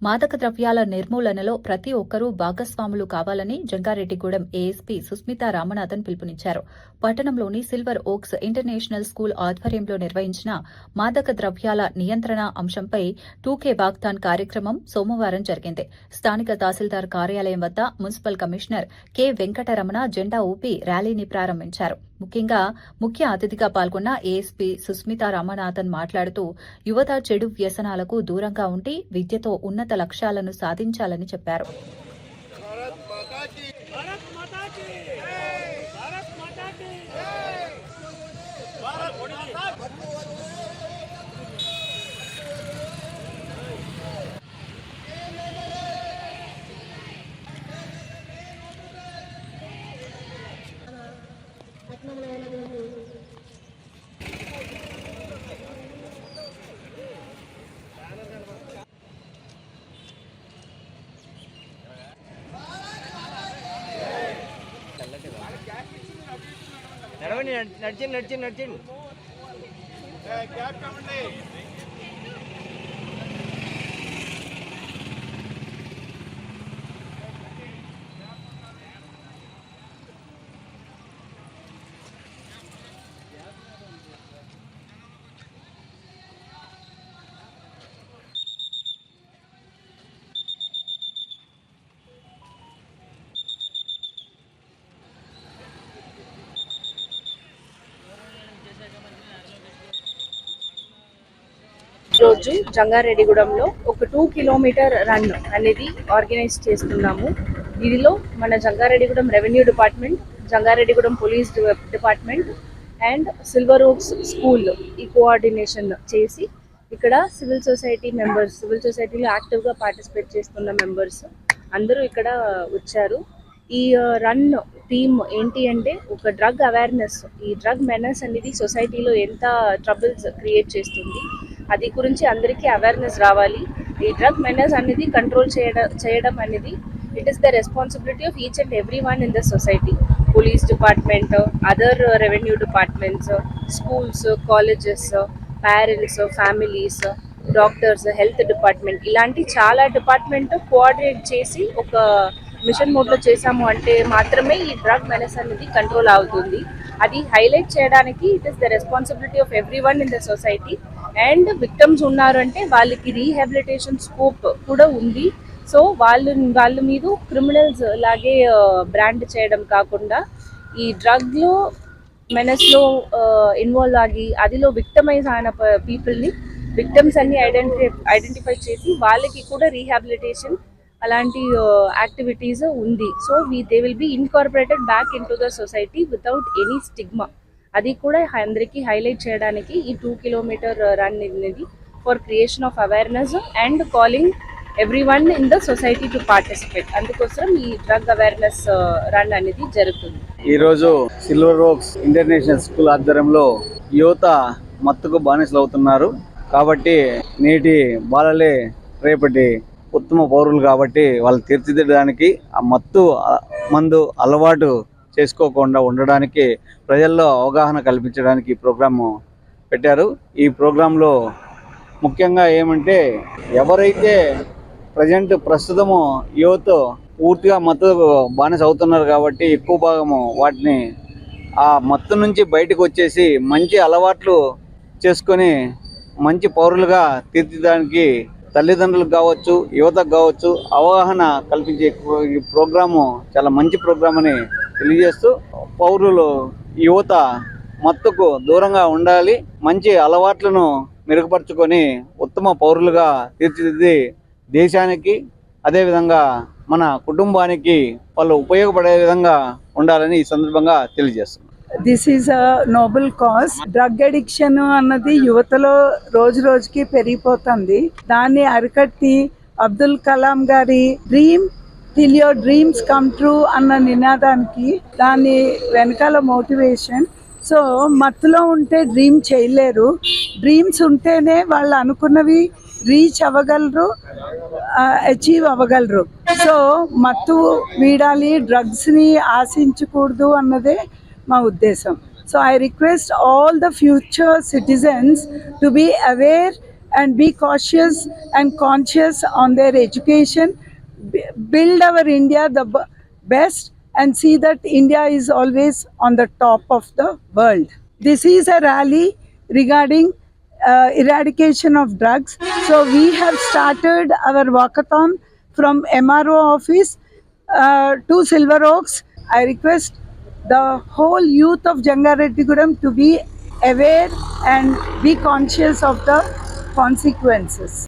మాదక ద్రవ్యాల నిర్మూలనలో ప్రతి ఒక్కరూ భాగస్వాములు కావాలని జంగారెడ్డిగూడెం ఏఎస్పీ సుస్మితా రామనాథన్ పిలుపునిచ్చారు. పట్టణంలోని సిల్వర్ ఓక్స్ ఇంటర్నేషనల్ స్కూల్ ఆధ్వర్యంలో నిర్వహించిన మాదక ద్రవ్యాల నియంత్రణ అంశంపై 2K వాగ్దాన్ కార్యక్రమం సోమవారం జరిగింది. స్థానిక తహసీల్దార్ కార్యాలయం వద్ద మున్సిపల్ కమిషనర్ కె వెంకటరమణ జెండా ఊపి ర్యాలీని ప్రారంభించారు. ముఖ్య అతిథిగా పాల్గొన్న ఏఎస్పీ సుస్మితా రామనాథన్ మాట్లాడుతూ యువత చెడు వ్యసనాలకు దూరంగా ఉండి విద్యతో ఉన్నత లక్ష్యాలను సాధించాలని చెప్పారు. నడిచింది రోజు జంగారెడ్డిగూడెంలో ఒక 2 కిలోమీటర్ రన్ అనేది ఆర్గనైజ్ చేస్తున్నాము. దీనిలో మన Jangareddygudem revenue department, Jangareddygudem police department and silver oaks school ఈ కోఆర్డినేషన్ చేసి ఇక్కడ సివిల్ సొసైటీలో యాక్టివ్గా పార్టిసిపేట్ చేస్తున్న మెంబర్స్ అందరూ ఇక్కడ వచ్చారు. ఈ రన్ థీమ్ ఏంటి అంటే ఒక డ్రగ్ అవేర్నెస్. ఈ డ్రగ్ మెనస్ అనేది సొసైటీలో ఎంత ట్రబుల్స్ క్రియేట్ చేస్తుంది అది గురించి అందరికీ అవేర్నెస్ రావాలి. ఈ డ్రగ్ మెనస్ అనేది కంట్రోల్ చేయడం అనేది it is the responsibility of each and every one in the society. Police department, other revenue departments, schools, colleges, parents, families, doctors, health department ఇలాంటి చాలా డిపార్ట్మెంట్ కోఆర్డినేట్ చేసి ఒక మిషన్ మోడ్లో చేసాము అంటే మాత్రమే ఈ డ్రగ్ మెనస్ అనేది కంట్రోల్ అవుతుంది. అది హైలైట్ చేయడానికి it is the responsibility of every one in the society. And victims ఉన్నారు అంటే వాళ్ళకి రీహాబిలిటేషన్ స్కోప్ కూడా ఉంది. సో వాళ్ళ మీద క్రిమినల్స్ లాగే బ్రాండ్ చేయడం కాకుండా ఈ డ్రగ్లో మెనస్లో ఇన్వాల్వ్ ఆగి అదిలో విక్టమైజ్ అయిన పీపుల్ని విక్టమ్స్ అన్ని ఐడెంటిఫై చేసి వాళ్ళకి కూడా రీహాబిలిటేషన్ అలాంటి యాక్టివిటీస్ ఉంది. So they will be incorporated back in to the society without any stigma. అది కూడా అందరికీ హైలైట్ చేయడానికి ఈ 2 కిలోమీటర్ రన్ అనేది for creation of awareness and calling every one in the society to participate. అందుకోసం ఈ డ్రగ్ అవేర్నెస్ రన్ అనేది జరుగుతుంది. ఈరోజు సిల్వర్ ఓక్స్ ఇంటర్నేషనల్ స్కూల్ ఆధ్వర్యంలో యువత మత్తుకు బానిసలు అవుతున్నారు. కాబట్టి నేటి బాలలే రేపటి ఉత్తమ పౌరులు కాబట్టి వాళ్ళు తీర్చిదిద్దడానికి ఆ మందు అలవాటు చేసుకోకుండా ఉండడానికి ప్రజల్లో అవగాహన కల్పించడానికి ఈ ప్రోగ్రాము పెట్టారు. ఈ ప్రోగ్రాంలో ముఖ్యంగా ఏమంటే ఎవరైతే ప్రస్తుతము యువత పూర్తిగా మత్తు బానిస అవుతున్నారు కాబట్టి ఎక్కువ భాగము వాటిని ఆ మత్తు నుంచి బయటకు వచ్చేసి మంచి అలవాట్లు చేసుకొని మంచి పౌరులుగా తీర్చిదానికి తల్లిదండ్రులకు కావచ్చు, యువతకు కావచ్చు అవగాహన కల్పించే ఈ ప్రోగ్రాము చాలా మంచి ప్రోగ్రామ్ అని తెలియజేస్తూ పౌరులు యువత మత్తుకు దూరంగా ఉండాలి, మంచి అలవాట్లను మెరుగుపరుచుకొని ఉత్తమ పౌరులుగా తీర్చిదిద్ది దేశానికి అదేవిధంగా మన కుటుంబానికి వాళ్ళు ఉపయోగపడే విధంగా ఉండాలని ఈ సందర్భంగా తెలియజేస్తున్నాం. This is a Nobel cause. Drug addiction అన్నది యువతలో రోజు రోజుకి పెరిగిపోతుంది. దాన్ని అరికట్టి అబ్దుల్ కలాం గారి dream till your dreams come true అన్న నినాదానికి దాని వెనకాల మోటివేషన్. సో మత్తులో ఉంటే డ్రీమ్ చేయలేరు, డ్రీమ్స్ ఉంటేనే వాళ్ళు అనుకున్నవి రీచ్ అవ్వగలరు, అచీవ్ అవ్వగలరు. సో మత్తు వీడాలి, డ్రగ్స్ని ఆశించకూడదు అన్నదే మా ఉద్దేశం. So I request all the future citizens to be aware and be cautious and conscious on their education, build our India the best, and see that India is always on the top of the world. This is a rally regarding eradication of drugs. So we have started our walkathon from MRO office to Silver Oaks. I request the whole youth of Jangareddy-gudem to be aware and be conscious of the consequences.